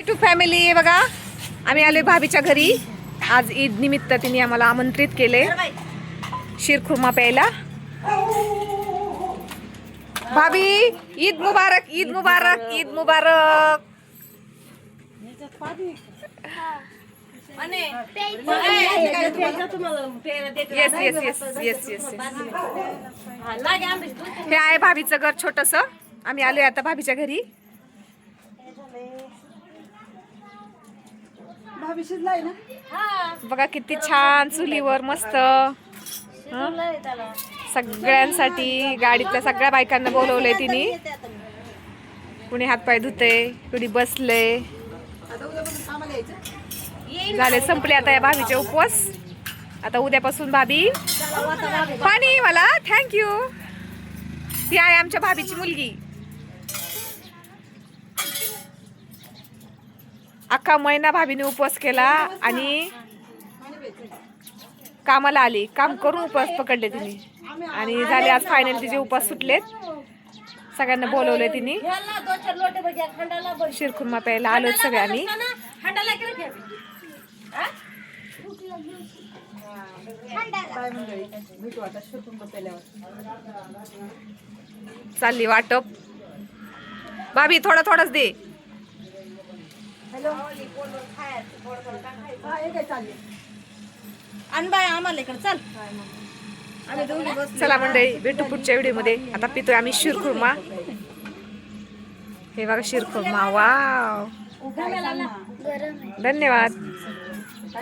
To family बघा, आम्ही आलोय भाभीच्या घरी. आज ईद निमित्त तिने आम्हाला आमंत्रित केले शिरखुर्मा प्यायला. भाभी ईद मुबारक, ईद मुबारक, ईद मुबारक. Yes yes yes yes yes. हे आहे भाभीचं घर छोटस. आम्ही आलोय आता भाभीच्या घरी. बघा किती छान चुलीवर मस्त. सगळ्यांसाठी गाडीतल्या सगळ्या बायकांना बोलवलंय तिने. कुणी हातपाय धुते, कुणी बसले. झाले संपले आता या भाभीचे उपवास. आता उद्यापासून भाभी पाणी मला थँक्यू. ती आहे आमच्या भाभीची मुलगी. अख्खा महिना भाभीने उपवास केला आणि कामाला आली. काम करून उपवास पकडले तिने आणि झाले आज फायनल तिचे उपवास सुटलेत. सगळ्यांना बोलवले तिने. शिरखुर्मा प्यायला आलो सगळ्यांनी. चालली वाटप. भाभी थोडा थोडाच दे. चला मंडळी, भेटू पुढच्या व्हिडिओ मध्ये. आता पितोय आम्ही शिरखुर्मा. हे बघा शिरखुर्मा. वाव, धन्यवाद.